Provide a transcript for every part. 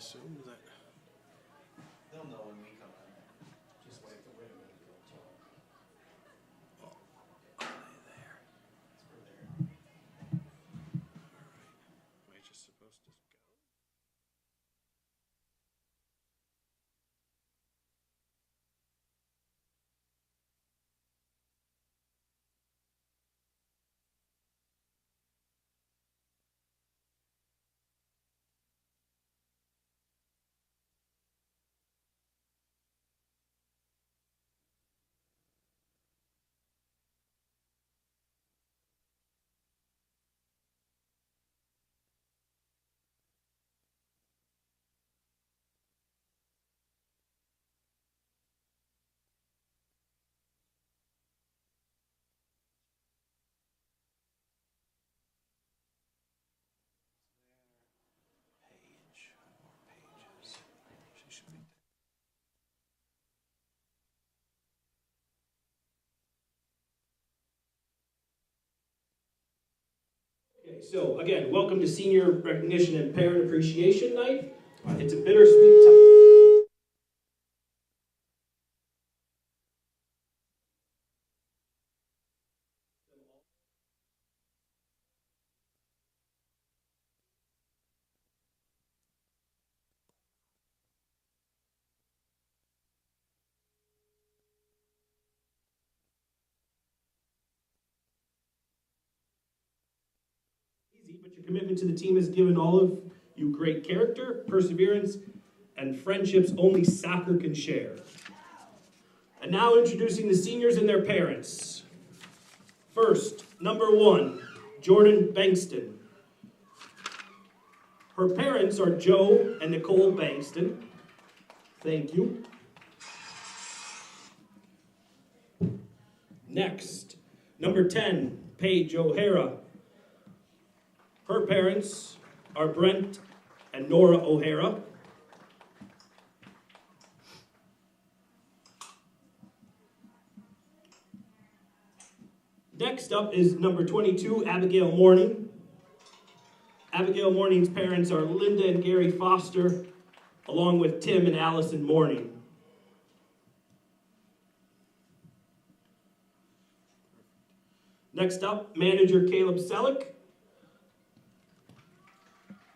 assume that. They'll know when we come in. Just wait for wait a minute. Oh, are they there? We're there. Am I just supposed to go? Page. More pages. She should be there. Okay, so again, welcome to Senior Recognition and Parent Appreciation Night. It's a bittersweet time. But your commitment to the team has given all of you great character, perseverance, and friendships only soccer can share. And now introducing the seniors and their parents. First, number 1, Jordan Bankston. Her parents are Joe and Nicole Bankston. Thank you. Next, number 10, Paige O'Hara. Her parents are Brent and Nora O'Hara. Next up is number 22, Abigail Morning. Abigail Morning's parents are Linda and Gary Foster, along with Tim and Allison Morning. Next up, manager Caleb Selleck.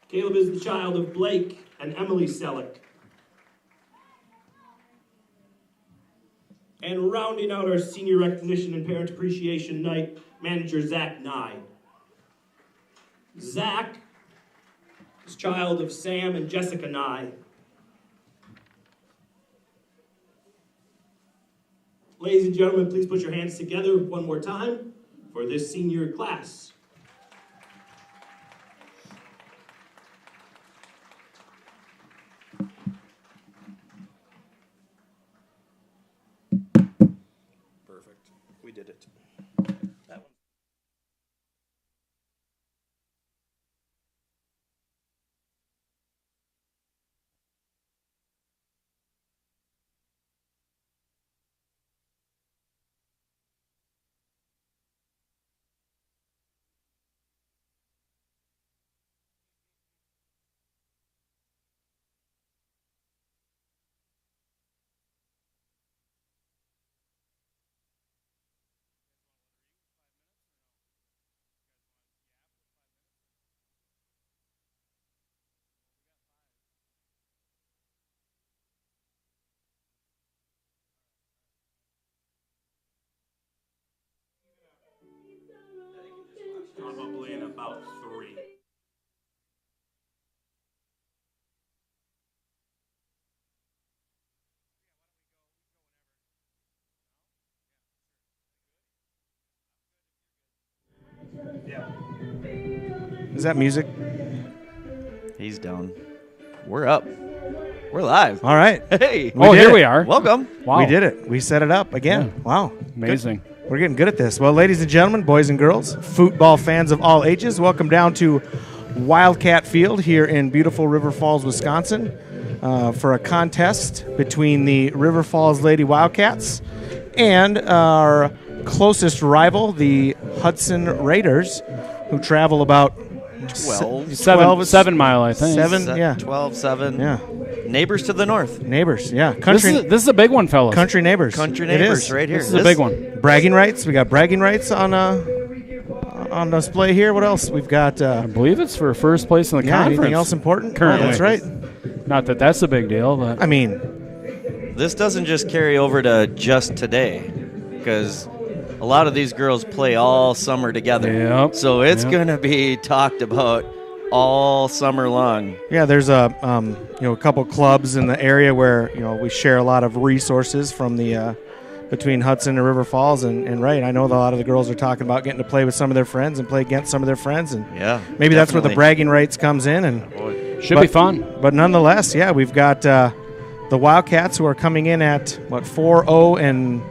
Caleb is the child of Blake and Emily Selleck. And rounding out our Senior Recognition and Parent Appreciation Night, manager Zach Nye. Zach is child of Sam and Jessica Nye. Ladies and gentlemen, please put your hands together one more time for this senior class. Perfect. We did it. That one. Probably in about 3. Is that music? He's down. We're up. We're live. All right. Hey. Here we are. Welcome. Wow. We did it. We set it up again. Yeah. Wow. Amazing. Good. We're getting good at this. Well, ladies and gentlemen, boys and girls, football fans of all ages, welcome down to Wildcat Field here in beautiful River Falls, Wisconsin, for a contest between the River Falls Lady Wildcats and our closest rival, the Hudson Raiders, who travel about 12. 7 mile, I think. 7, yeah. 12, 7. Yeah. Neighbors to the north. Neighbors, yeah. This Country is a big one, fellas. country neighbors. Country It neighbors is. right here. This is a big one. Bragging rights. We got bragging rights on display here. What else? We've got I believe it's for first place in the conference. anything else important? Currently. Oh, that's right. Not that that's a big deal, but I mean, This doesn't just carry over to just today, because a lot of these girls play all summer together. Yep. So it's Yep. going to be talked about all summer long. yeah, there's a couple clubs in the area where we share a lot of resources from the between Hudson and River Falls, and right, I know that a lot of the girls are talking about getting to play with some of their friends and play against some of their friends, and Yeah. maybe that's where the definitely. bragging rights comes in, and should be fun. But nonetheless, yeah, we've got the Wildcats who are coming in at 4-0 and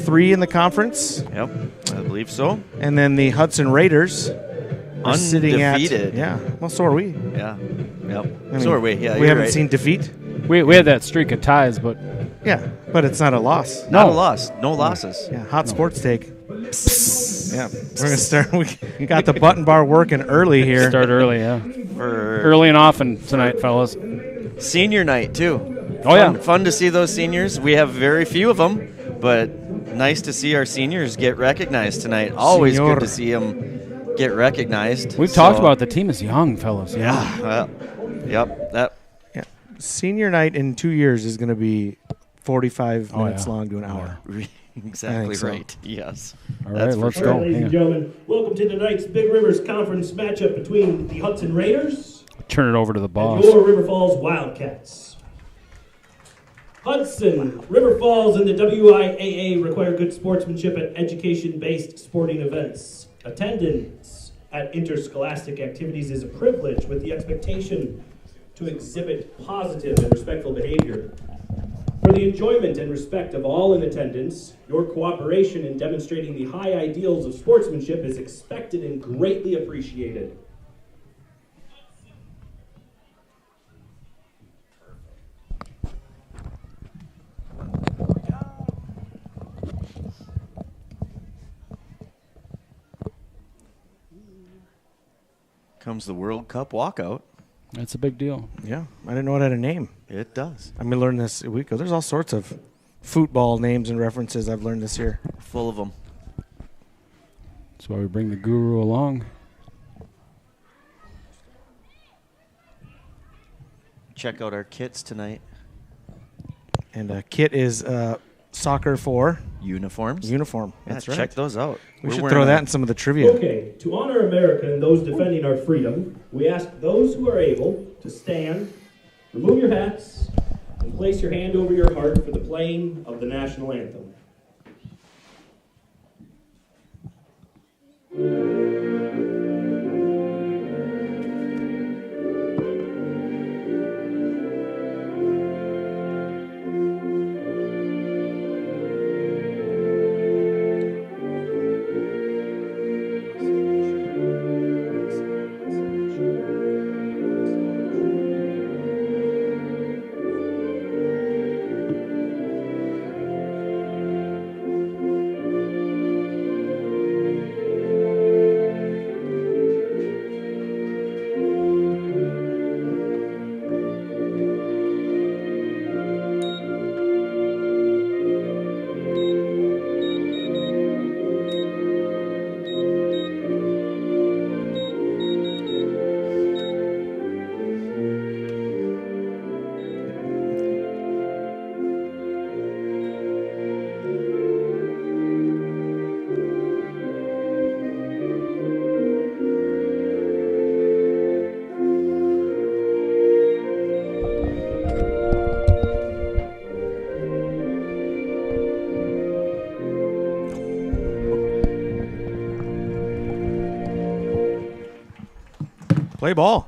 3 in the conference, Yep, I believe so. and then the Hudson Raiders are sitting at Undefeated. well, so are we. Yeah. Yep. I mean, So are we. Yeah, we you're haven't right. seen defeat. We had that streak of ties, but Yeah, but it's not a loss. Not No. a loss. No losses. Yeah, hot sports take. Yeah, we're gonna start. We got the button bar working early here. start early, yeah. For Early and often tonight, fellas. senior night, too. Oh, yeah. Fun to see those seniors. We have very few of them, but nice to see our seniors get recognized tonight. Always Senor. good to see them get recognized. We've talked about the team is young, fellas. Yeah. Yep. That Yeah, senior night in 2 years is gonna be 45 minutes yeah. long to an hour. exactly so. right. Yes. All That's right, for let's sure. All go. right, ladies Hang and on. gentlemen, welcome to tonight's Big Rivers Conference matchup between the Hudson Raiders Turn it over to the and boss. your River Falls Wildcats. Hudson, River Falls, and the WIAA require good sportsmanship at education-based sporting events. Attendance at interscholastic activities is a privilege with the expectation to exhibit positive and respectful behavior. For the enjoyment and respect of all in attendance, your cooperation in demonstrating the high ideals of sportsmanship is expected and greatly appreciated. Comes the World Cup walkout. That's a big deal. Yeah, I didn't know it had a name. It does. I mean, learned this a week ago. There's all sorts of football names and references I've learned this year. Full of them. That's why we bring the guru along. Check out our kits tonight. And kit is soccer for Uniforms. uniform. Yeah, That's right. check those out. We We're should wearing throw a- that in some of the trivia. Okay, to honor America and those defending our freedom, we ask those who are able to stand, remove your hats, and place your hand over your heart for the playing of the national anthem. Play ball.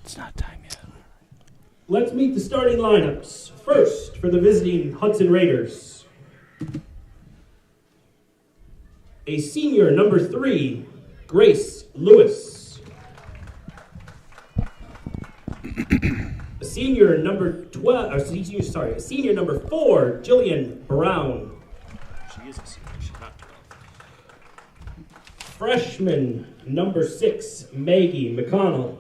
It's not time yet. Let's meet the starting lineups. First, for the visiting Hudson Raiders. A senior, number 3, Grace Lewis. A senior, number 12, a senior number 4, Jillian Brown. She is a senior. She's not 12. Freshman number 6, Maggie McConnell.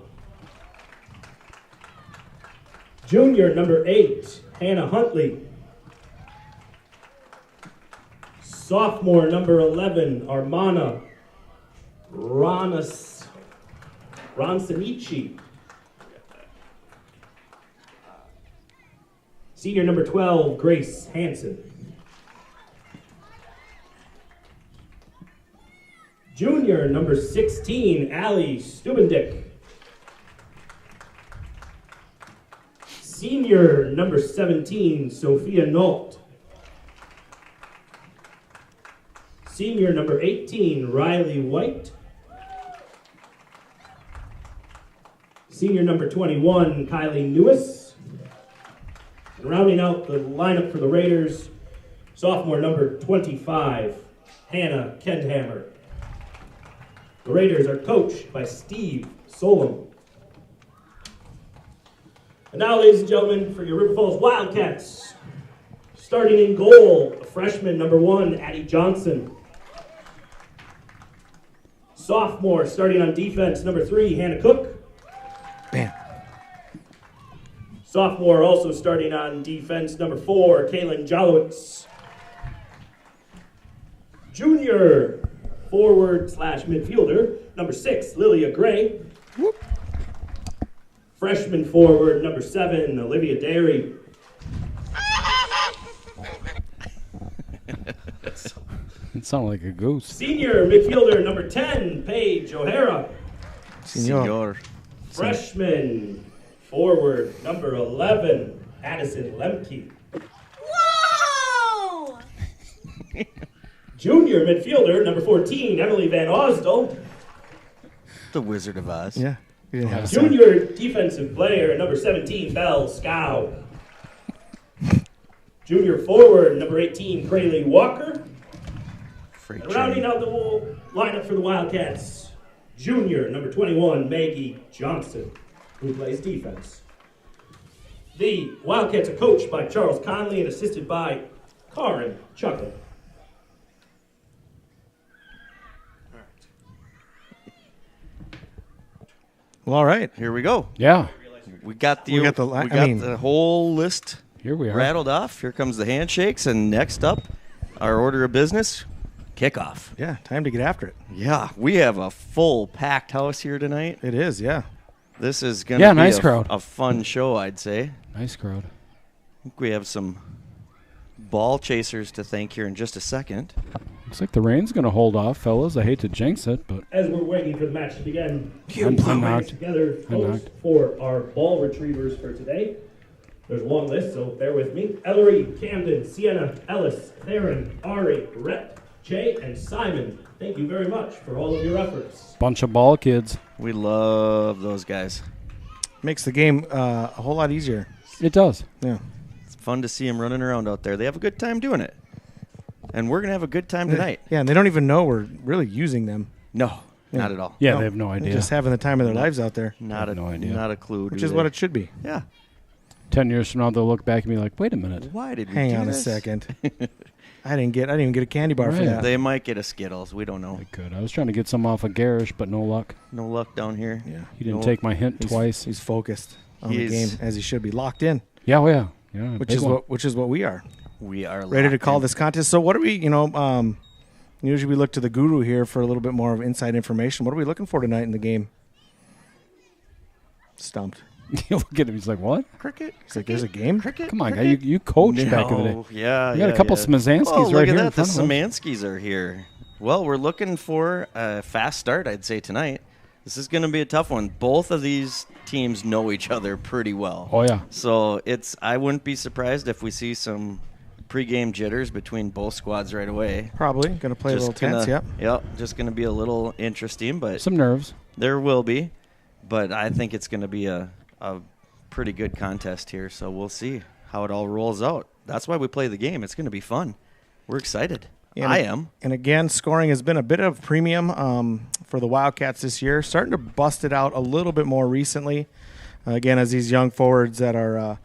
Junior number 8, Hannah Huntley. Sophomore number 11, Armana Ransanici. Senior number 12, Grace Hansen. Junior number 16, Allie Stubendick. Senior number 17, Sophia Nault. Senior number 18, Riley White. Senior number 21, Kylie Newis. And rounding out the lineup for the Raiders, sophomore number 25, Hannah Kendhammer. The Raiders are coached by Steve Solom. And now, ladies and gentlemen, for your River Falls Wildcats, starting in goal, freshman number 1, Addie Johnson. Sophomore starting on defense, number 3, Hannah Cook. Bam. Sophomore also starting on defense, number 4, Kaylin Jolowitz. Junior forward / midfielder, number 6, Lilia Gray. Whoop. Freshman forward, number 7, Olivia Derry. It sounded like a goose. Senior midfielder, number 10, Paige O'Hara. Senor. Freshman forward, number 11, Addison Lemke. Whoa! Junior midfielder, number 14, Emily Van Osdal. The Wizard of Oz. Yeah. You didn't have a sound. Junior defensive player, number 17, Belle Scow. Junior forward, number 18, Crayley Walker. Freight And rounding train. out the whole lineup for the Wildcats, junior, number 21, Maggie Johnson, who plays defense. The Wildcats are coached by Charles Conley and assisted by Karin Chuckle. Well, all right. Here we go. Yeah, We got the We got the li- we I got mean- the whole list here we are. rattled off. Here comes the handshakes, and next up, our order of business, kickoff. Yeah, time to get after it. Yeah, we have a full packed house here tonight. It is, yeah. This is gonna Yeah, be nice a, crowd. a fun show, I'd say. Nice crowd. I think we have some ball chasers to thank here in just a second. Looks like the rain's going to hold off, fellas. I hate to jinx it, but As we're waiting for the match to begin, I'm putting knocked. together I'm votes knocked. for our ball retrievers for today. There's a long list, so bear with me. Ellery, Camden, Sienna, Ellis, Theron, Ari, Rhett, Jay, and Simon. Thank you very much for all of your efforts. bunch of ball kids. We love those guys. Makes the game a whole lot easier. It does. Yeah. It's fun to see them running around out there. They have a good time doing it. And we're going to have a good time tonight. Yeah, and they don't even know we're really using them. No, Yeah. not at all. Yeah, No, they have no They're idea. just having the time of their lives out there, Not a, no idea. not a clue. which do is they? what it should be. Yeah. 10 years from now, they'll look back and be like, wait a minute. Why did we Hang do on a this? second. I didn't even get a candy bar for Right. that. They might get a Skittles. We don't know. I could. I was trying to get some off of Garish, but no luck. No luck down here. Yeah. He didn't No. take my hint twice. He's focused on the He's- game as he should be, locked in, Yeah, oh yeah. Yeah, which big is one. what we are. We are Ready to locked call in. this contest. So what are we, usually we look to the guru here for a little bit more of inside information. What are we looking for tonight in the game? Stumped. You look at him, he's like, what? Cricket. He's like, there's a game? Cricket. Come on, guy. cricket? You coached back in the day. No, Yeah, You got a couple Smazanskis oh, right look here in at that. The front of us. Szymanskis are here. Well, we're looking for a fast start, I'd say, tonight. This is going to be a tough one. Both of these teams know each other pretty well. Oh, yeah. So I wouldn't be surprised if we see some pregame jitters between both squads right away. Probably. Going to play a little tense, yep. Yep, just going to be a little interesting, but Some nerves. there will be. But I think it's going to be a pretty good contest here, so we'll see how it all rolls out. That's why we play the game. It's going to be fun. We're excited. And I am. And again, scoring has been a bit of premium for the Wildcats this year. Starting to bust it out a little bit more recently. Again, as these young forwards that are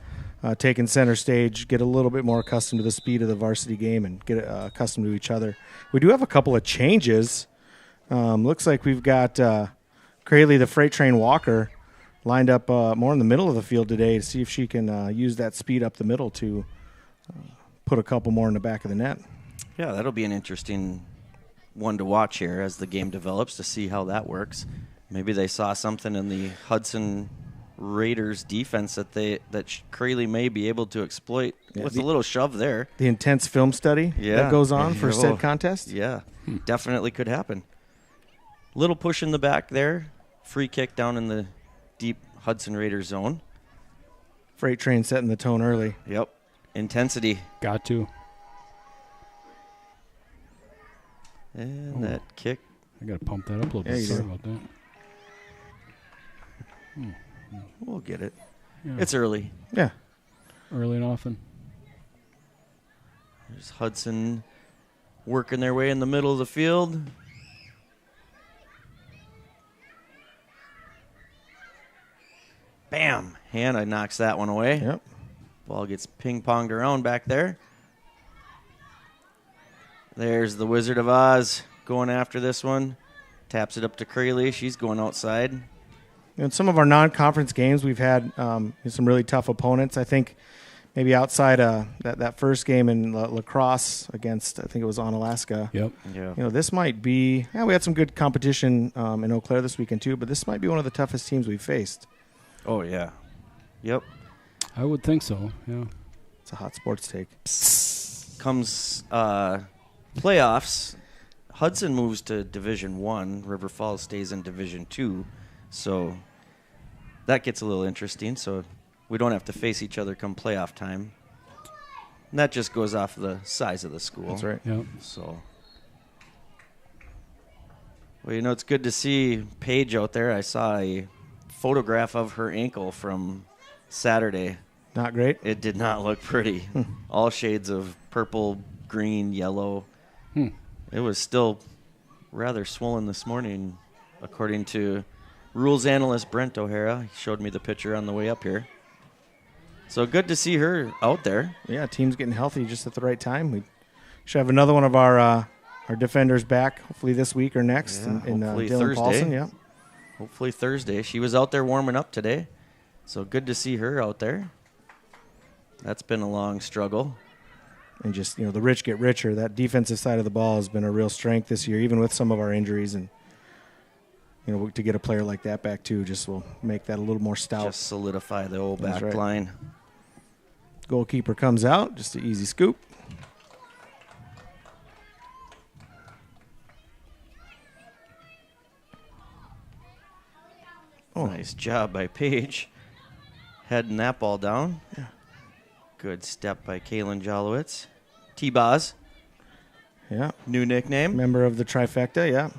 taking center stage get a little bit more accustomed to the speed of the varsity game and get accustomed to each other. We do have a couple of changes Looks like we've got Crayley, the freight train walker, lined up more in the middle of the field today to see if she can use that speed up the middle to put a couple more in the back of the net. Yeah, that'll be an interesting one to watch here as the game develops to see how that works. Maybe they saw something in the Hudson Raiders defense that Crayley may be able to exploit with a little shove there. The intense film study that goes on for said contest? Yeah, definitely could happen. Little push in the back there. Free kick down in the deep Hudson Raiders zone. Freight train setting the tone early. Yep. Intensity. Got to. And that kick. I got to pump that up a little bit. Sorry about that. We'll get it. Yeah. It's early. Yeah. Early and often. There's Hudson working their way in the middle of the field. Bam! Hannah knocks that one away. Yep. Ball gets ping-ponged around back there. There's the Wizard of Oz going after this one. Taps it up to Crayley. She's going outside. In some of our non-conference games, we've had some really tough opponents. I think maybe outside that first game in lacrosse against, I think it was Onalaska. Yep. Yeah. This might be. Yeah, we had some good competition in Eau Claire this weekend too, but this might be one of the toughest teams we've faced. Oh yeah. Yep. I would think so. Yeah. It's a hot sports take. Comes playoffs. Hudson moves to Division 1. River Falls stays in Division 2. So that gets a little interesting. So we don't have to face each other come playoff time. And that just goes off the size of the school. That's right. Yep. So, well, it's good to see Paige out there. I saw a photograph of her ankle from Saturday. Not great. It did not look pretty. All shades of purple, green, yellow. It was still rather swollen this morning, according to rules analyst Brent O'Hara. He showed me the picture on the way up here. So good to see her out there. Yeah, team's getting healthy just at the right time. We should have another one of our defenders back, hopefully this week or next. Yeah, in hopefully Dylan Thursday. Paulson, yeah. Hopefully Thursday. She was out there warming up today. So good to see her out there. That's been a long struggle. And just, the rich get richer. That defensive side of the ball has been a real strength this year, even with some of our injuries. And, to get a player like that back, too, just will make that a little more stout. Just solidify the old That's back right. line. Goalkeeper comes out, just an easy scoop. Nice job by Paige. Heading that ball down. Yeah. Good step by Kaylin Jolowitz. T-Boz, Yeah, new nickname. member of the trifecta, yeah.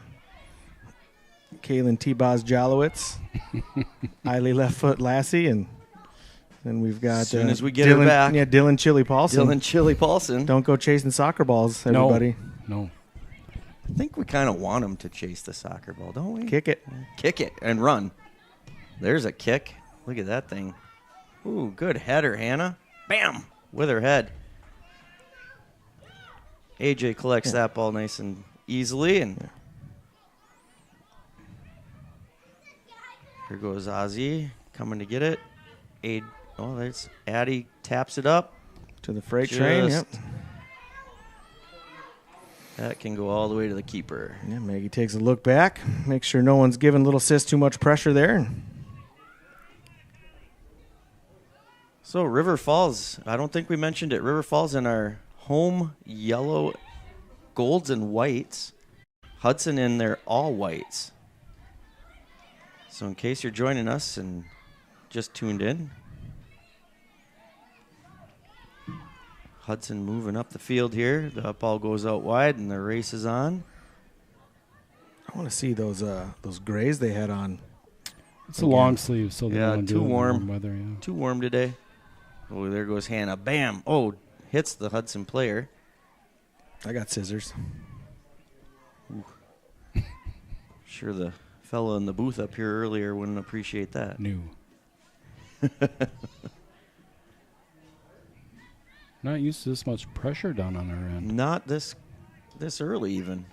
Kaylin T-Boz Jolowitz, Eiley Left Foot Lassie, and then we've got As soon as we get Dylan, her back. Yeah, Dylan Chili Paulson. Dylan Chili Paulson. Don't go chasing soccer balls, everybody. No. I think we kind of want him to chase the soccer ball, don't we? Kick it. Kick it and run. There's a kick. Look at that thing. Ooh, good header, Hannah. Bam! With her head. AJ collects that ball nice and easily. And here goes Ozzy coming to get it. There's Addie taps it up. To the freight train, yep. That can go all the way to the keeper. Yeah, Maggie takes a look back, makes sure no one's giving Little Sis too much pressure there. So River Falls, I don't think we mentioned it. River Falls in our home yellow, golds and whites. Hudson in their all whites. So in case you're joining us and just tuned in, Hudson moving up the field here. The ball goes out wide and the race is on. I want to see those grays they had on. It's a long sleeve, so they Yeah, don't too do it in warm. weather. Yeah. Too warm today. Oh, there goes Hannah. Bam. Oh, hits the Hudson player. I got scissors. Sure the fellow in the booth up here earlier wouldn't appreciate that. New. Not used to this much pressure down on our end. Not this early even.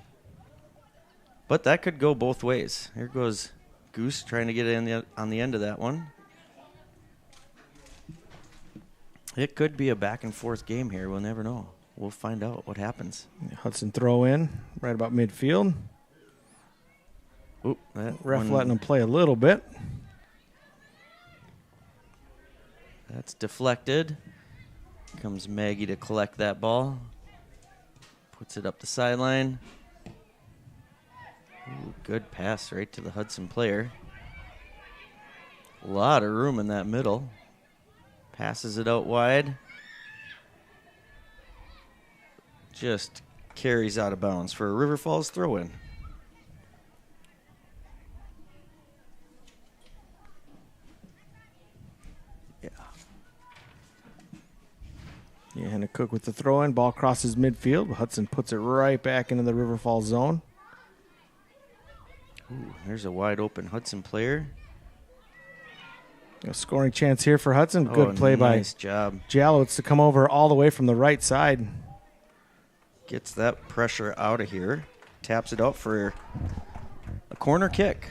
But that could go both ways. Here goes Goose trying to get on the end of that one. It could be a back and forth game here. We'll never know. We'll find out what happens. Hudson throw in right about midfield. Oop, that Ref one, letting him play a little bit. that's deflected. Comes Maggie to collect that ball. Puts it up the sideline. Ooh, good pass right to the Hudson player. A lot of room in that middle. Passes it out wide. Just carries out of bounds for a River Falls throw-in. Yeah, Hannah Cook with the throw in. Ball crosses midfield. Hudson puts it right back into the River Falls zone. Ooh, there's a wide open Hudson player. A scoring chance here for Hudson. Good play nice job. Jalowitz to come over all the way from the right side. Gets that pressure out of here. Taps it out for a corner kick.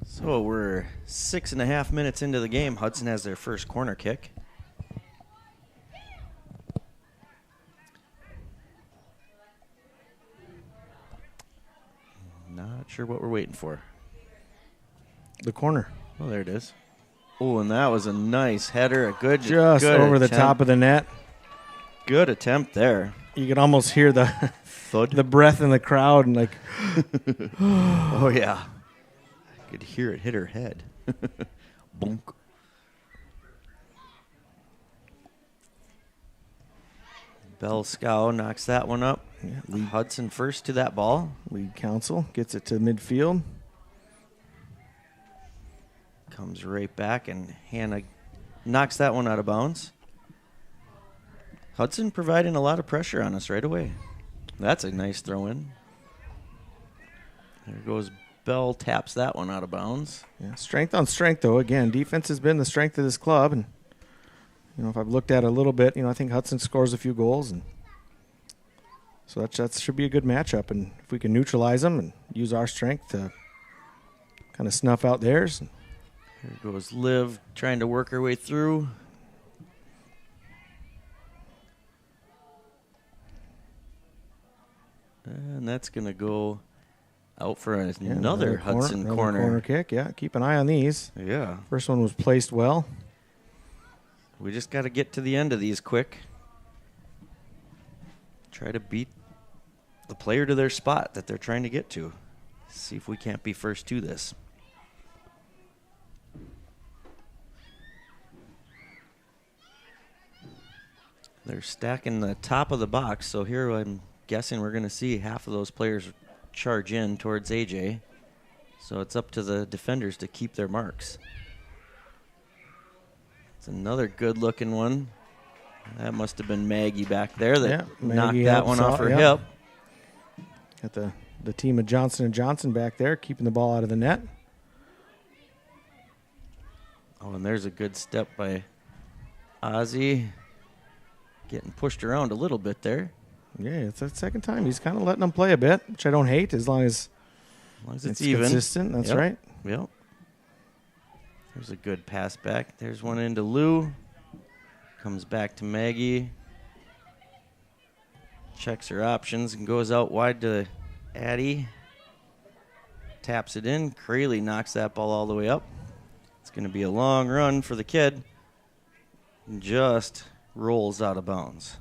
So we're 6.5 minutes into the game. Hudson has their first corner kick. Not sure what we're waiting for. The corner. Oh, there it is. Oh, and that was a nice header. A good, Just good over the attempt. top of the net. Good attempt there. You could almost hear the Thud. the breath in the crowd and like, Oh, yeah. I could hear it hit her head. Bonk. Bell Scow knocks that one up. Yeah. Hudson first to that ball. Lead counsel gets it to midfield. Comes right back, and Hannah knocks that one out of bounds. Hudson providing a lot of pressure on us right away. That's a nice throw in. There goes Bell, taps that one out of bounds. Yeah, strength on strength, though. Again, defense has been the strength of this club. And, if I've looked at it a little bit, I think Hudson scores a few goals. And so that should be a good matchup. And if we can neutralize them and use our strength to kind of snuff out theirs. Here goes Liv trying to work her way through. And that's going to go out for another Hudson corner. Corner kick, yeah. Keep an eye on these. Yeah. First one was placed well. We just got to get to the end of these quick. Try to beat the player to their spot that they're trying to get to. See if we can't be first to this. They're stacking the top of the box, so here I'm guessing we're going to see half of those players charge in towards AJ. So it's up to the defenders to keep their marks. It's another good-looking one. That must have been Maggie back there that knocked that one off her hip. Got the team of Johnson & Johnson back there keeping the ball out of the net. Oh, and there's a good step by Ozzy. Getting pushed around a little bit there. Yeah, it's the second time. He's kind of letting them play a bit, which I don't hate as long as it's even. Consistent. That's right. Yep. There's a good pass back. There's one into Lou. Comes back to Maggie. Checks her options and goes out wide to Addie. Taps it in. Crayley knocks that ball all the way up. It's going to be a long run for the kid. Just rolls out of bounds.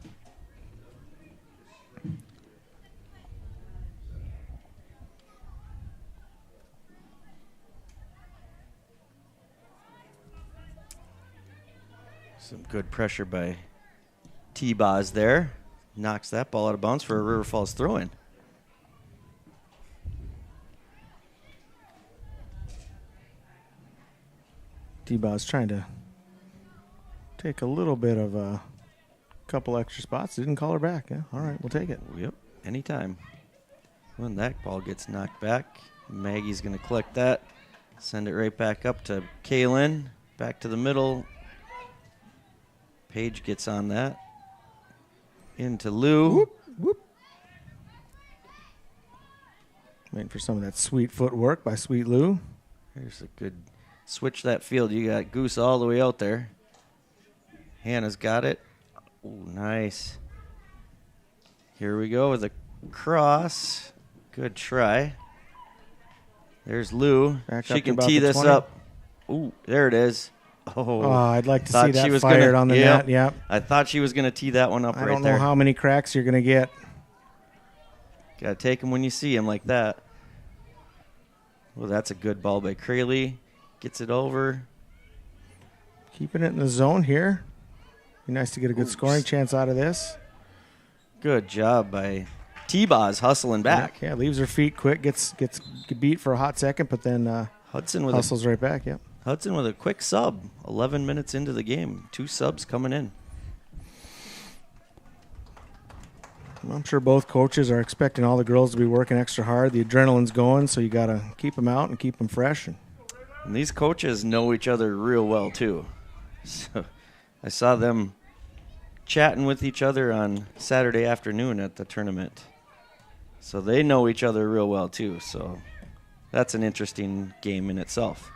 Some good pressure by T-Boz there. Knocks that ball out of bounds for a River Falls throw-in. T-Boz trying to take a little bit of a couple extra spots. Didn't call her back. Yeah, all right, we'll take it. Yep, anytime. When that ball gets knocked back, Maggie's going to collect that. Send it right back up to Kaylin. Back to the middle. Paige gets on that. Into Lou. Whoop, whoop. Waiting for some of that sweet footwork by Sweet Lou. There's a good switch that field. You got Goose all the way out there. Hannah's got it. Ooh, nice. Here we go with a cross. Good try. There's Lou. Back She up to can about tee the this 20. up. Ooh, there it is. Oh, Oh, I'd like to see thought she that was fired gonna- on the yep. net. Yep. I thought she was going to tee that one up I right don't there. know how many cracks you're going to get. Got to take them when you see them like that. Well, that's a good ball by Crayley. Gets it over. Keeping it in the zone here. Be nice to get a good scoring chance out of this. Good job by T-Boz hustling back. Yeah, leaves her feet quick, gets beat for a hot second, but then Hudson with hustles right back. Yep. Hudson with a quick sub. 11 minutes into the game. 2 subs coming in. I'm sure both coaches are expecting all the girls to be working extra hard. The adrenaline's going, so you got to keep them out and keep them fresh. And these coaches know each other real well, too. So I saw them chatting with each other on Saturday afternoon at the tournament. So they know each other real well, too. So that's an interesting game in itself.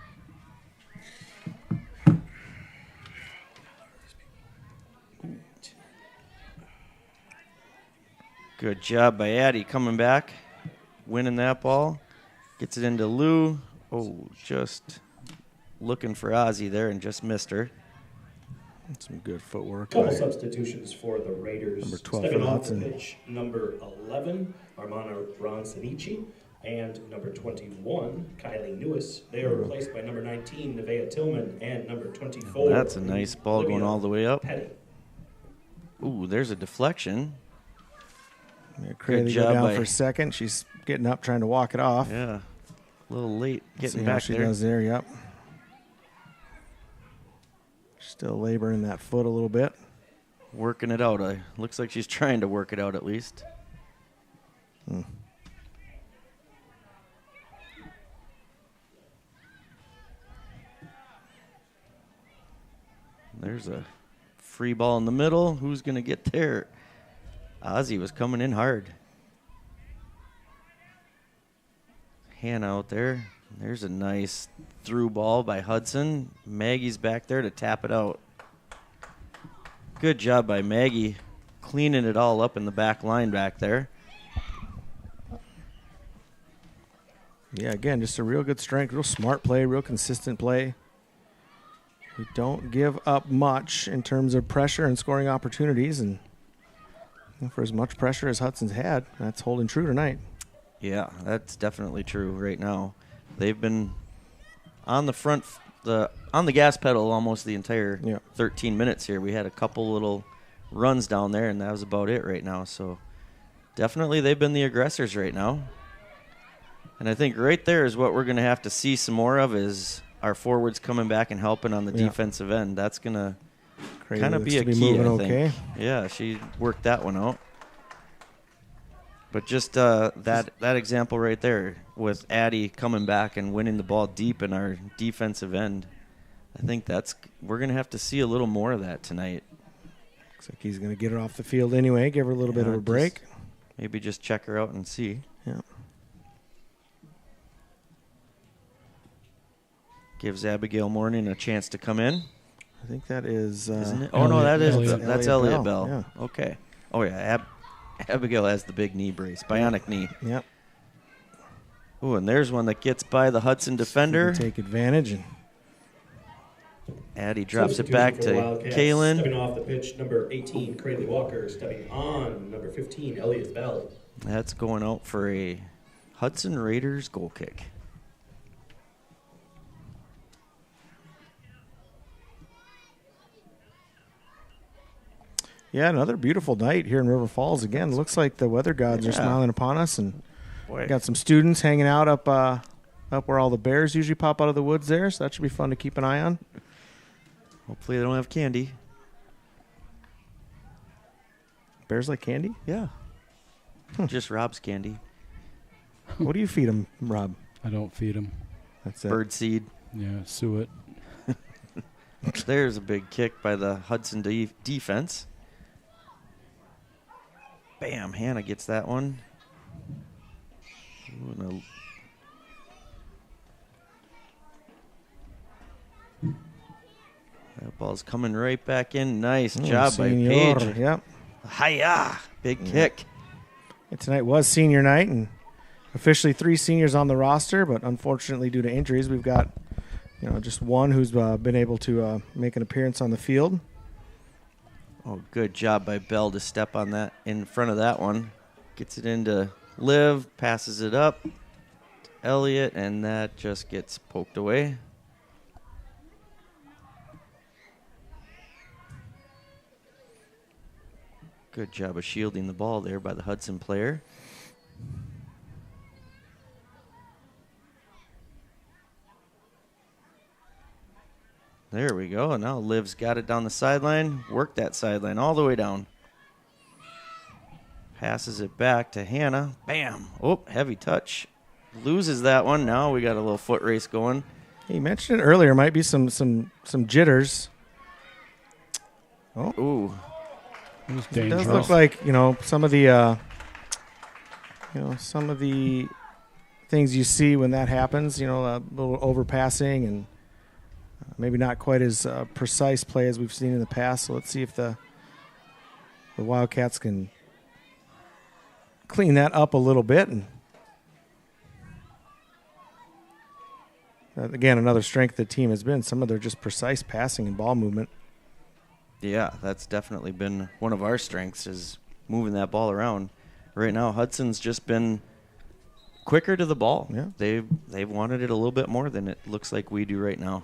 Good job by Addie coming back, winning that ball. Gets it into Lou. Oh, just looking for Ozzy there and just missed her. Some good footwork. Couple by- substitutions for the Raiders. Number 12 Stepping for off Hudson. the pitch, number 11, Armana Ransanici, and number 21, Kylie Newis. They are replaced by number 19, Nevaeh Tillman, and number 24. That's a nice ball going all the way up. Petty. Ooh, there's a deflection. Yeah, Crayley job go down by- for a second. She's getting up, trying to walk it off. Yeah, a little late See getting how back she there. does there. Yep. Still laboring that foot a little bit. Working it out. Looks like she's trying to work it out at least. There's a free ball in the middle. Who's going to get there? Ozzy was coming in hard. Hannah out there. There's a nice through ball by Hudson. Maggie's back there to tap it out. Good job by Maggie cleaning it all up in the back line back there. Yeah, again, just a real good strength, real smart play, real consistent play. We don't give up much in terms of pressure and scoring opportunities, and for as much pressure as Hudson's had, that's holding true tonight. Yeah, that's definitely true right now. They've been on the front, on the gas pedal almost the entire 13 minutes here. We had a couple little runs down there, and that was about it right now. So definitely they've been the aggressors right now. And I think right there is what we're going to have to see some more of is our forwards coming back and helping on the defensive end. That's going to kind of be a key, I think. Okay. Yeah, she worked that one out. But just that example right there with Addie coming back and winning the ball deep in our defensive end, I think we're going to have to see a little more of that tonight. Looks like he's going to get her off the field anyway, give her a little bit of a break. Maybe just check her out and see. Yeah. Gives Abigail Morning a chance to come in. I think that is... Isn't it? Oh, no, that's Elliot Bell. Yeah. Okay. Oh, yeah, Abigail has the big knee brace, bionic knee. Yep. Ooh, and there's one that gets by the Hudson defender. Take advantage. And Addie drops it back to Kaylin. Stepping off the pitch, number 18, Crayley Walker. Stepping on, number 15, Elliot Bell. That's going out for a Hudson Raiders goal kick. yeah, another beautiful night here in River Falls. Again, looks like the weather gods are smiling upon us, and Boy. got some students hanging out up where all the bears usually pop out of the woods there. So that should be fun to keep an eye on. Hopefully they don't have candy. Bears like candy? Yeah. Just Rob's candy. What do you feed them, Rob? I don't feed them. That's it. Birdseed. Yeah, sue it. There's a big kick by the Hudson defense. Bam, Hannah gets that one. Ooh, and that ball's coming right back in. Nice job by Senor. Paige. Yep. Hiya! Big kick. And tonight was senior night, and officially 3 seniors on the roster, but unfortunately due to injuries, we've got just one who's been able to make an appearance on the field. Oh, good job by Bell to step on that in front of that one. Gets it into Liv, passes it up to Elliott, and that just gets poked away. Good job of shielding the ball there by the Hudson player. There we go. Now Liv's got it down the sideline. Work that sideline all the way down. Passes it back to Hannah. Bam. Oh, heavy touch. Loses that one. Now we got a little foot race going. He mentioned it earlier. Might be some jitters. Oh, Ooh. It was it dangerous. does look like some of the some of the things you see when that happens. A little overpassing and maybe not quite as precise play as we've seen in the past. So let's see if the Wildcats can clean that up a little bit. And again, another strength of the team has been some of their just precise passing and ball movement. Yeah, that's definitely been one of our strengths is moving that ball around. Right now, Hudson's just been quicker to the ball. Yeah. They've wanted it a little bit more than it looks like we do right now.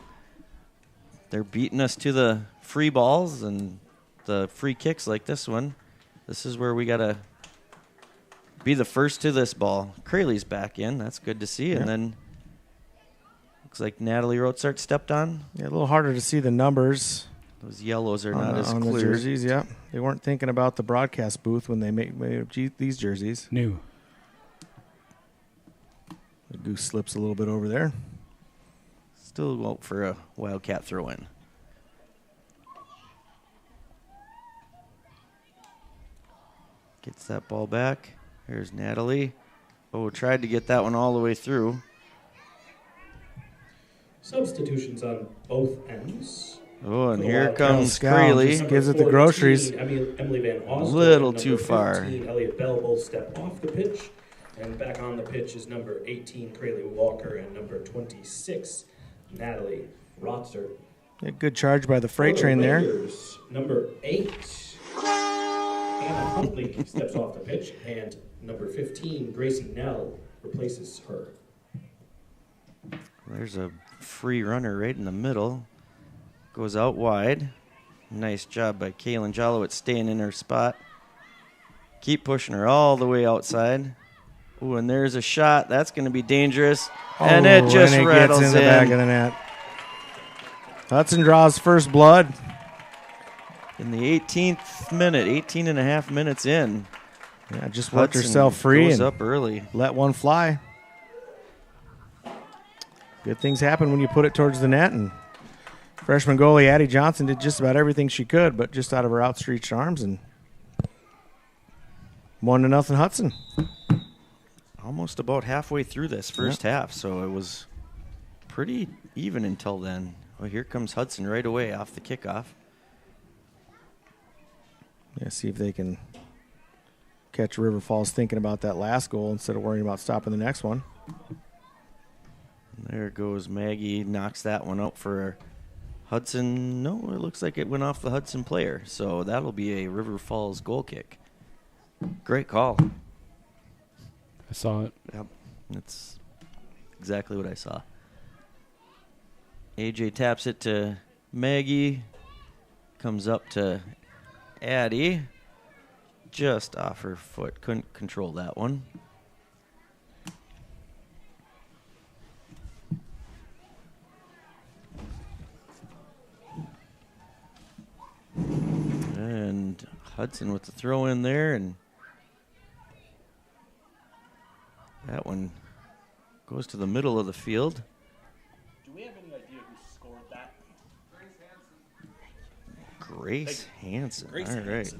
They're beating us to the free balls and the free kicks like this one. This is where we got to be the first to this ball. Crayley's back in. That's good to see. Yeah. And then looks like Natalie Rotzart stepped on. Yeah, a little harder to see the numbers. Those yellows are not as on the clear. jerseys. Yeah, they weren't thinking about the broadcast booth when they made these jerseys. New. The goose slips a little bit over there. Still out for a Wildcat throw-in. Gets that ball back. Here's Natalie. Oh, tried to get that one all the way through. Substitutions on both ends. Oh, and For the here Wildcats. comes Scout Crayley. just gives it the groceries. Emily Van Osdorp. Little and too number far. 15, Elliot Bell both step off the pitch. And back on the pitch is number 18, Crayley Walker, and number 26, Natalie Rotzer. A good charge by the freight For the train there. Raiders, number 8, Anna Huntley steps off the pitch, and number 15, Gracie Nell, replaces her. There's a free runner right in the middle. Goes out wide. Nice job by Kaylin Jolowitz staying in her spot. Keep pushing her all the way outside. Ooh, and there's a shot. That's going to be dangerous. And it just and it rattles gets in the back of the net. Hudson draws first blood. In the 18th minute, 18 and a half minutes in. Yeah, just worked Hudson herself free goes and up early. let one fly. Good things happen when you put it towards the net. And freshman goalie Addie Johnson did just about everything she could, but just out of her outstretched arms. And 1-0 Hudson. Almost about halfway through this first half, so it was pretty even until then. Well, here comes Hudson right away off the kickoff. Yeah, see if they can catch River Falls thinking about that last goal instead of worrying about stopping the next one. There goes Maggie, knocks that one out for Hudson. No, it looks like it went off the Hudson player, so that'll be a River Falls goal kick. Great call. I saw it. Yep, that's exactly what I saw. AJ taps it to Maggie, comes up to Addie, just off her foot. Couldn't control that one. And Hudson with the throw in there, and that one goes to the middle of the field. Grace Hansen. Grace All right. Hansen.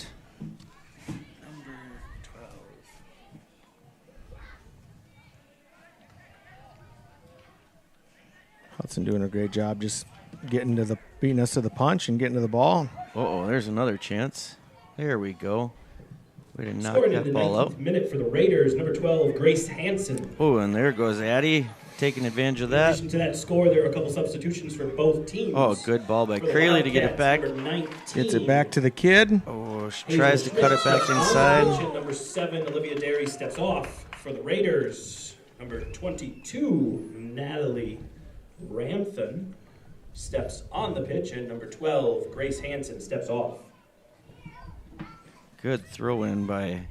Number 12. Hudson doing a great job just beating us to the punch and getting to the ball. Uh-oh, there's another chance. There we go. Way to knock Scoring in that the ball 19th out. minute for the Raiders, number 12, Grace Hansen. Oh, and there goes Addie, taking advantage of In that. addition to that score, there were a couple substitutions for both teams. Oh, good ball by For the Crayley to get it Wildcats, back. number 19, Gets it back to the kid. Oh, she Hazel tries to Schmidt cut it back steps on the inside. pitch, and number 7, Olivia Derry, steps off for the Raiders. Number 22, Natalie Ramthen, steps on the pitch, and number 12, Grace Hansen, steps off. Good throw in by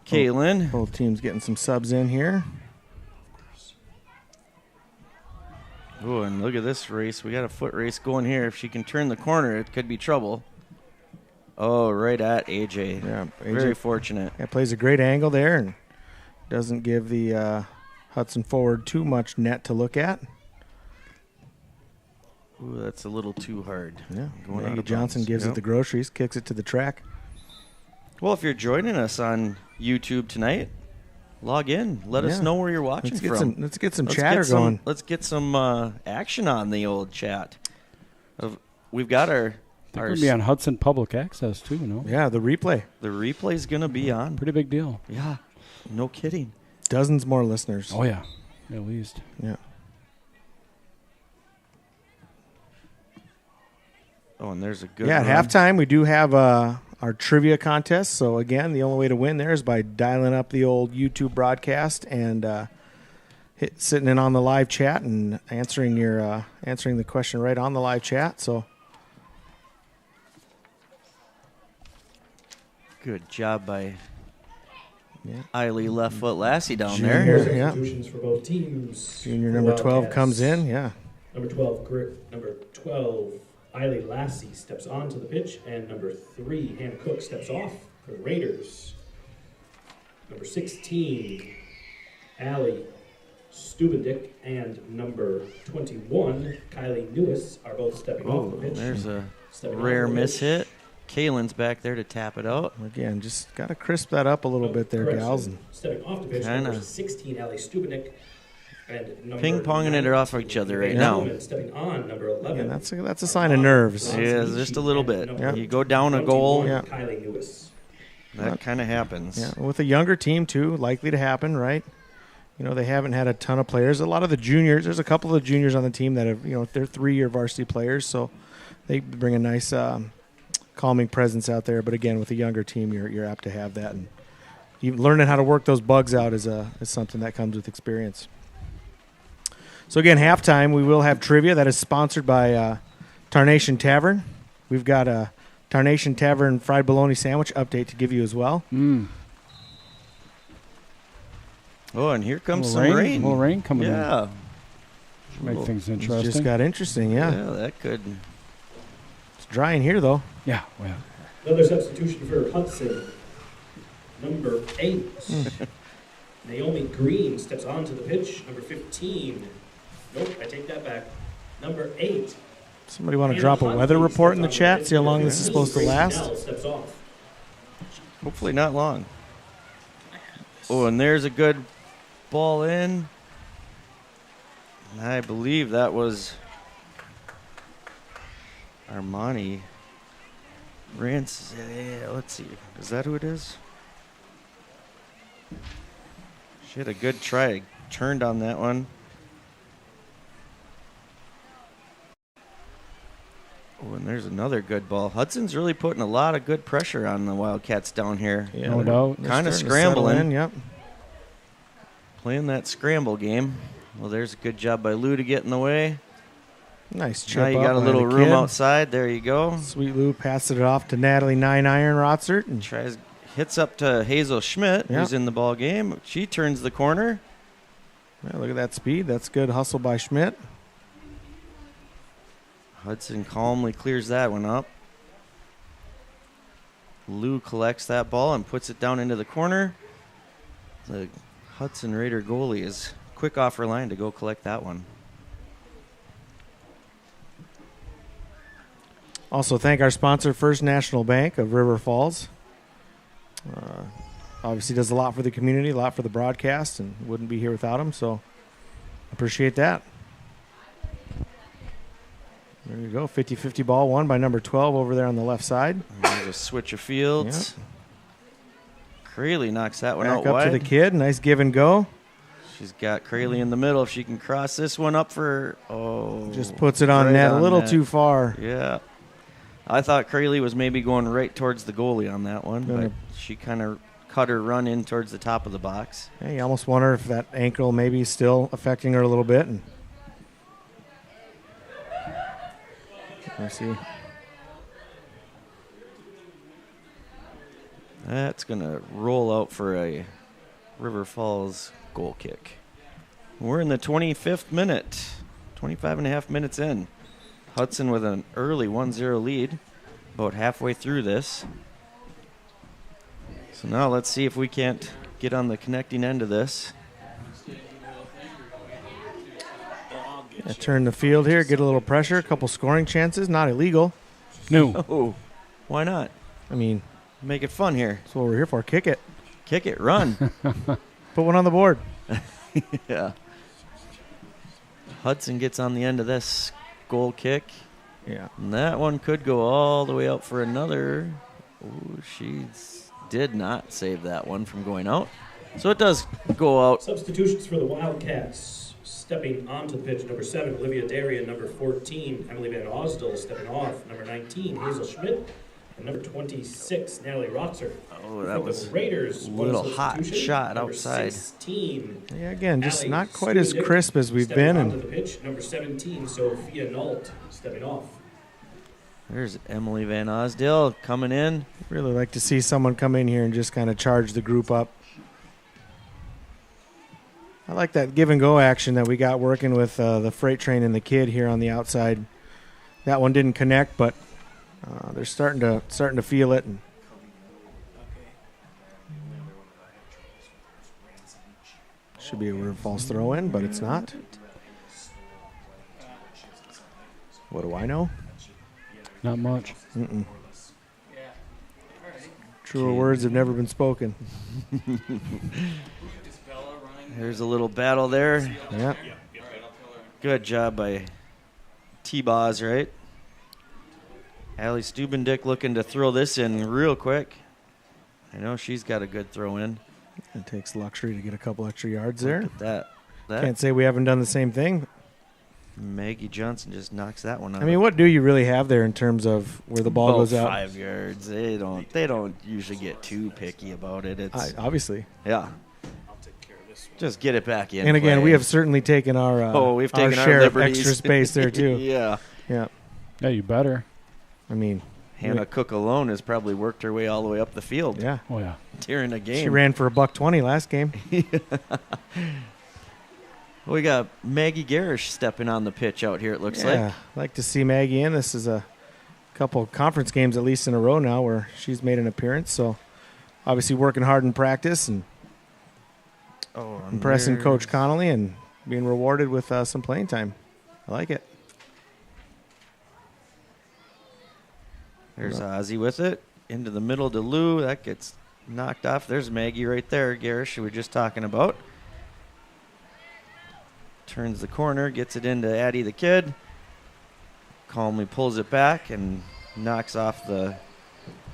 Kaylin. Both teams getting some subs in here. Oh, and look at this race. We got a foot race going here. If she can turn the corner, it could be trouble. Oh, right at AJ. Yeah, AJ. Very fortunate. Yeah, plays a great angle there and doesn't give the Hudson forward too much net to look at. Ooh, that's a little too hard. Yeah, Going out Maggie of Johnson bounds. gives Yep. it the groceries, kicks it to the track. Well, if you're joining us on YouTube tonight, log in. Let us Yeah. know where you're watching Let's get from. let's get some Let's chatter get some, going. Let's get some action on the old chat. We've got our They're going to be on Hudson Public Access, too, no? Yeah, the replay. the replay's going to be on. Pretty big deal. Yeah, no kidding. Dozens more listeners. Oh, yeah. At least. Yeah. Oh, and there's a good Yeah, at run. halftime we do have our trivia contest. So again, the only way to win there is by dialing up the old YouTube broadcast and sitting in on the live chat and answering the question right on the live chat. So Good job by yeah. Eiley left foot Lassie down Junior. there. Yeah. Substitutions for both teams. Junior For number 12 Wildcats. comes in. Yeah. Number 12, Eiley Lassie steps onto the pitch, and number 3, Hannah Cook, steps off for the Raiders. Number 16, Allie Stubendick, and number 21, Kylie Lewis, are both stepping off Oh, the pitch. there's a Stepping rare off the miss pitch. hit. Kaylin's back there to tap it out. Again, just got to crisp that up a little bit there, Correction. gals. And Stepping off the pitch, Kinda. number 16, Allie Stubendick, and number Ping-ponging it off each other right now. Newman stepping on, number 11. yeah, that's a sign of nerves. Yeah, just a little bit. Number You go down a goal, 21, Yeah. Kylie Lewis. that kind of happens. Yeah, with a younger team too, likely to happen, right? You know, they haven't had a ton of players. A lot of the juniors, there's a couple of juniors on the team that have, they're 3-year varsity players, so they bring a nice calming presence out there. But again, with a younger team, you're apt to have that, and even learning how to work those bugs out is something that comes with experience. So again, halftime we will have trivia that is sponsored by Tarnation Tavern. We've got a Tarnation Tavern fried bologna sandwich update to give you as well. Oh, and here comes A some little rain. little rain coming Yeah. in. Make things It interesting. just got interesting, Yeah, yeah. that could. It's dry in here though. Yeah, well, Another substitution for Hudson, number 8. Naomi Green steps onto the pitch. Number 15. Nope, I take that back. Number 8. Somebody want to Hannah drop a Huntley weather report in the steps onto chat? pitch. See how long Number this is 15, supposed to Grace last? Nell steps off. Hopefully not long. Oh, and there's a good ball in. I believe that was Armani Rance. Yeah, let's see. Is that who it is? She had a good try. Turned on that one. Oh, and there's another good ball. Hudson's really putting a lot of good pressure on the Wildcats down here. Yeah, No they're- doubt. they're Kinda starting to settle scrambling. in, Yep. Playing that scramble game. Well, there's a good job by Lou to get in the way. Nice chip Now you up got a by little the room kid. outside. There you go. Sweet Lou passes it off to Natalie 9-iron Rotsert. And Hits up to Hazel Schmidt, Yeah. who's in the ball game. She turns the corner. yeah, look at that speed. That's good hustle by Schmidt. Hudson calmly clears that one up. Lou collects that ball and puts it down into the corner. The Hudson Raider goalie is quick off her line to go collect that one. Also, thank our sponsor, First National Bank of River Falls. Obviously does a lot for the community, a lot for the broadcast, and wouldn't be here without them, so appreciate that. There you go, 50-50 ball won by number 12 over there on the left side. And there's a switch of fields. Crayley knocks that one Back out up wide. to the kid, nice give and go. She's got Crayley in the middle. If she can cross this one up for, Just puts it on right net a little net. too far. Yeah. I thought Crayley was maybe going right towards the goalie on that one, Gonna- but she kind of cut her run in towards the top of the box. Hey, you almost wonder if that ankle maybe is still affecting her a little bit. And let's see. That's going to roll out for a River Falls goal kick. We're in the 25th minute, 25 and a half minutes in. Hudson with an early 1-0 lead, about halfway through this. So now let's see if we can't get on the connecting end of this. Yeah, turn the field here, get a little pressure, a couple scoring chances, not illegal. No. Oh, why not? I mean, Make it fun here. that's what we're here for. Kick it. Kick it, run. Put one on the board. Yeah. Hudson gets on the end of this goal kick. Yeah. And that one could go all the way out for another. Ooh, she did not save that one from going out. So it does go out. Substitutions for the Wildcats. Stepping onto the pitch, number 7, Olivia Darien. Number 14, Emily Van Osdel. Stepping off, number 19, Hazel Schmidt. And number 26, Natalie Rotzer. Oh, For that the was Raiders, a one little hot substitution. shot Number outside. 16, Yeah, again, just Allie not quite as Studick. crisp as we've Stepping been. onto And the pitch, number 17, Sophia Nault. Stepping off. There's Emily Van Osdale coming in. really like to see someone come in here and just kind of charge the group up. I like that give and go action that we got working with the freight train and the kid here on the outside. That one didn't connect, but they're starting to feel it. And should be a River Falls throw in, but it's not. What do I know? Not much. Mm-mm. Truer words have never been spoken. There's a little battle there. Yeah. Good job by T-Boz, right? Allie Stubendick looking to throw this in real quick. I know she's got a good throw in. It takes luxury to get a couple extra yards there. Look at that. Can't say we haven't done the same thing. Maggie Johnson just knocks that one out. I mean, what do you really have there in terms of where the ball About goes out? 5 yards. They don't usually get too picky about it. It's Obviously. yeah. Just get it back in. And again, play. we have certainly taken our we've taken our share of liberties. extra space there too. Yeah. Yeah. Yeah, you better. I mean, Hannah Cook alone has probably worked her way all the way up the field yeah. Oh, yeah. during a game. She ran for $120 last game. We got Maggie Garish stepping on the pitch out here, it looks Yeah, like to see Maggie in. This is a couple conference games at least in a row now where she's made an appearance. So obviously working hard in practice and impressing Coach Connolly and being rewarded with some playing time. I like it. There's Ozzy with it. Into the middle to Lou. That gets knocked off. There's Maggie right there, Garish, who we were just talking about. Turns the corner, gets it into Addie the kid. Calmly pulls it back and knocks off the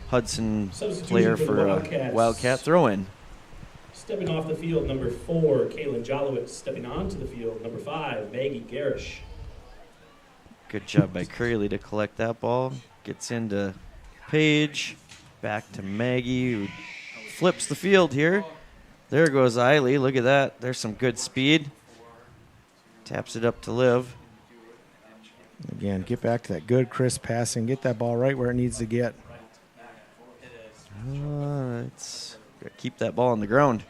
Hudson Substitution player for the for a Wildcats. Wildcat throw-in. Stepping off the field, number 4, Kaylin Jolowitz. Stepping onto the field, number 5, Maggie Garish. Good job by Crayley to collect that ball. Gets into Paige. Back to Maggie, who flips the field here. There goes Eiley. Look at that. There's some good speed. Taps it up to Liv. Again, get back to that good, crisp passing. Get that ball right where it needs to get. It's gotta keep that ball on the ground.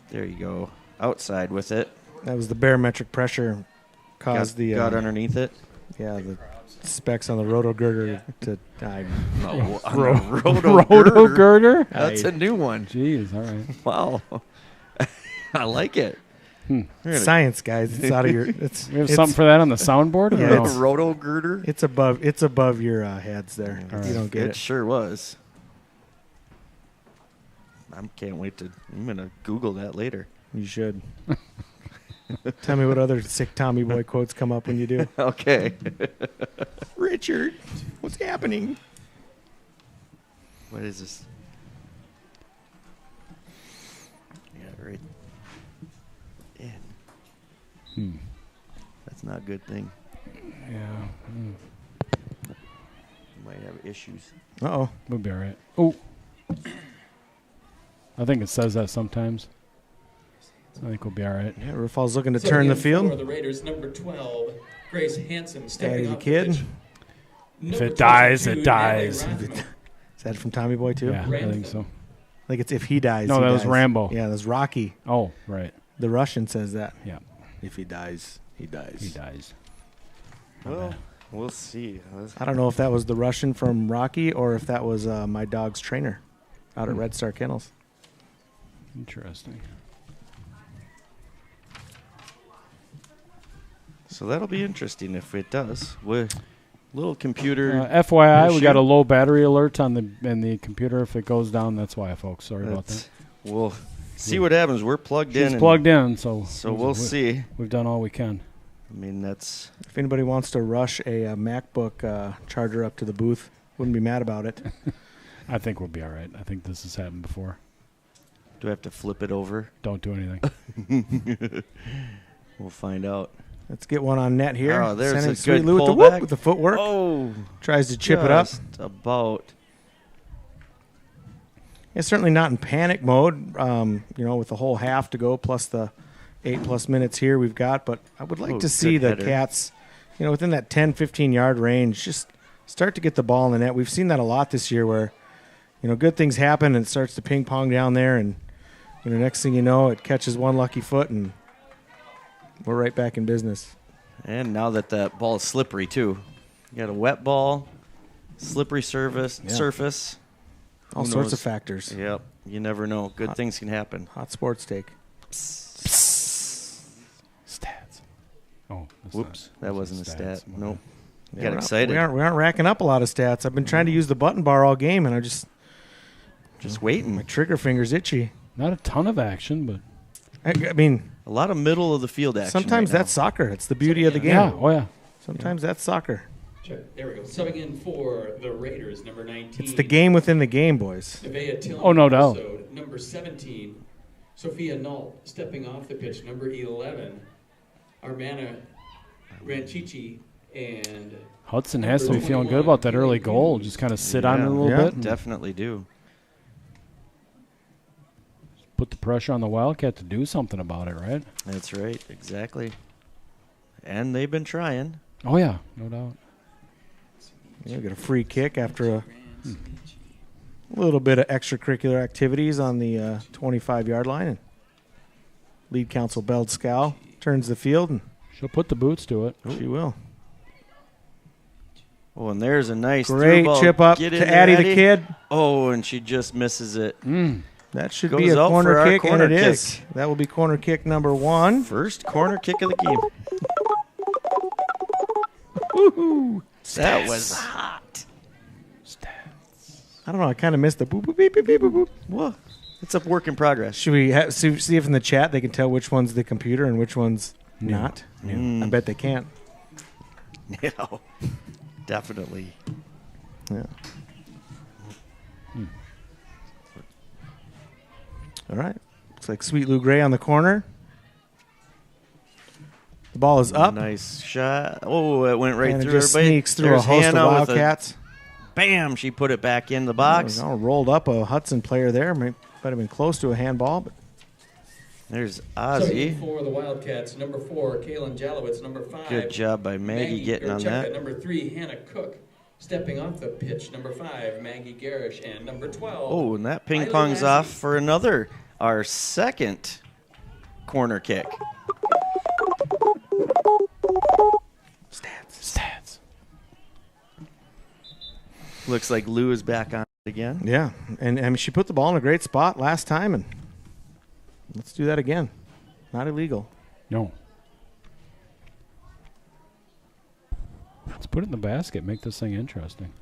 There you go. Outside with it. That was the barometric pressure caused Got underneath it. the specs on the roto girder to die. Roto girder? That's a new one. Jeez, all right. Wow. I like it. Science, guys. It's out of your. It's We have something for that on the soundboard? Or Yeah, no? it's- Roto girder. It's above your heads there. All You right. don't get It it. sure was. I can't wait to. I'm gonna Google that later. You should. Tell me what other sick Tommy Boy quotes come up when you do. Okay. Richard, what's happening? What is this? Yeah, right. Yeah, Hmm. that's not a good thing. Yeah. Mm. You might have issues. Uh-oh. We'll be all right. Oh. I think it says that sometimes. I think we'll be all right. Yeah, River Falls looking to So turn the again, field. For the Raiders, number 12, Grace Hanson stepping Daddy the off kid. pitch. If Number it dies, 22, it dies. Natalie Rathman. Is that from Tommy Boy, too? Yeah, I think so. Like it's if he dies. No, he that was dies. Rambo. Yeah, that's Rocky. Oh, right. The Russian says that. Yeah, If he dies, he dies. he dies. Well, we'll see. I don't know if that was the Russian from Rocky or if that was my dog's trainer out at Red Star Kennels. Interesting. So that'll be interesting if it does. With little computer. FYI, we issue. got a low battery alert on the computer. If it goes down, that's why, folks. Sorry about that. We'll see what happens. We're plugged in. She's and plugged in, so we'll see. We've done all we can. I mean, that's If anybody wants to rush a MacBook charger up to the booth, wouldn't be mad about it. I think we'll be all right. I think this has happened before. Do I have to flip it over? Don't do anything. We'll find out. Let's get one on net here. Oh, there's Sending a Sweet good Lou with the pullback. whoop with the footwork. Oh, Tries to chip it up. just about. Yeah, certainly not in panic mode, with the whole half to go plus the 8+ minutes here we've got. But I would like Oh, to see good the header. Cats, within that 10, 15-yard range, just start to get the ball in the net. We've seen that a lot this year where, good things happen and it starts to ping-pong down there. And, next thing you know, it catches one lucky foot and we're right back in business. And now that ball is slippery, too. You got a wet ball, slippery surface. All Who sorts knows? of factors. Yep. You never know. Good things can happen. Hot sports take. Stats. Oh, that's Whoops. not- That wasn't a stats. stat. Nope. Yeah, Got we're not- excited. We aren't racking up a lot of stats. I've been trying to use the button bar all game, and Just my waiting. trigger finger's itchy. Not a ton of action, but I mean, A lot of middle of the field action. sometimes right that's soccer. It's the beauty of the game. yeah, oh yeah. Sometimes that's soccer. Check. There we go. Subbing in for the Raiders, number 19. It's the game within the game, boys. Nevaeh Tillman, Oh, no doubt. also number 17. Sophia Nault stepping off the pitch, number 11. Armana Ranchichi and Hudson has to be feeling good about that early goal. Just kind of sit on it a little Yeah. bit and Definitely do. put the pressure on the Wildcat to do something about it, right? That's right. Exactly. And they've been trying. Oh yeah, no doubt. Yeah, we get a free kick after a little bit of extracurricular activities on the 25-yard line. And lead counsel Beld Scow turns the field, and She'll put the boots to it. she will. Oh, and there's a nice Great through ball. chip up Get to in there, Addie the Addie. kid. Oh, and she just misses it. That should Goes be a out for corner our kick, corner and it is. kick. That will be corner kick number 1. First corner kick of the game. Woohoo! That was hot. I don't know. I kind of missed the boop, boop, beep, beep, beep, boop, boop. Whoa. It's a work in progress. Should we see if in the chat they can tell which one's the computer and which one's not? I bet they can't. Yeah, definitely. Yeah. All right. Looks like Sweet Lou Gray on the corner. The ball is up. Nice shot. Oh, it went right and through it just everybody. sneaks through There's a host of Hannah with a- Wildcats. Bam! She put it back in the box. Oh, rolled up a Hudson player there. Might have been close to a handball, but There's subbing in Ozzy. for the Wildcats, number 4, Kaylin Jalowitz, number 5. Good job by Maggie getting on Gerchuk, that. Number 3, Hannah Cook. Stepping off the pitch, number 5, Maggie Garish, and number 12. Oh, and that ping Isla pongs Lassie. off for our second corner kick. Stats. Looks like Lou is back on it again. yeah. And I mean, she put the ball in a great spot last time, and let's do that again. Not illegal. No. Let's put it in the basket. Make this thing interesting.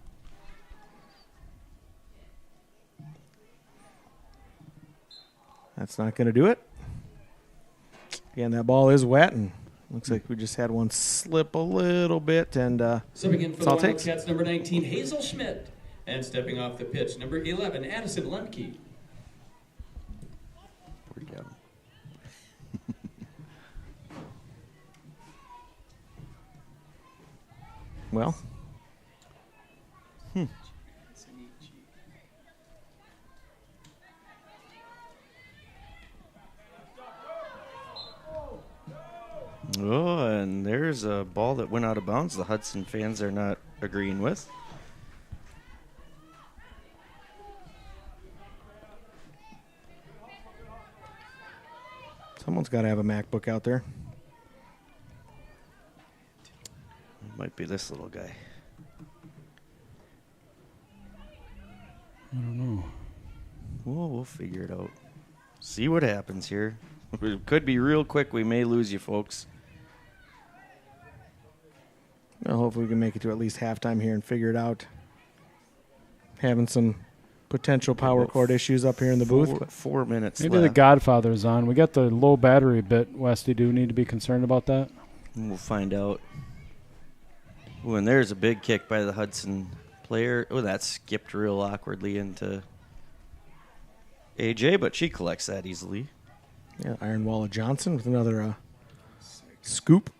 That's not going to do it. Again, that ball is wet, and looks like we just had one slip a little bit, and Subbing in for that's the all it takes. Wildcats, number 19, Hazel Schmidt. And stepping off the pitch, number 11, Addison Lemke. We're down. Well, Oh, and there's a ball that went out of bounds. The Hudson fans are not agreeing with. someone's got to have a MacBook out there. It might be this little guy. I don't know. Well, we'll figure it out. See what happens here. It could be real quick. We may lose you, folks. Well, hopefully we can make it to at least halftime here and figure it out. Having some potential power cord issues up here in the booth. But 4 minutes Maybe the left. Godfather's on. We got the low battery bit, Westy. Do we need to be concerned about that? We'll find out. Ooh, and there's a big kick by the Hudson player. Oh, that skipped real awkwardly into AJ, but she collects that easily. yeah, Iron Walla Johnson with another scoop.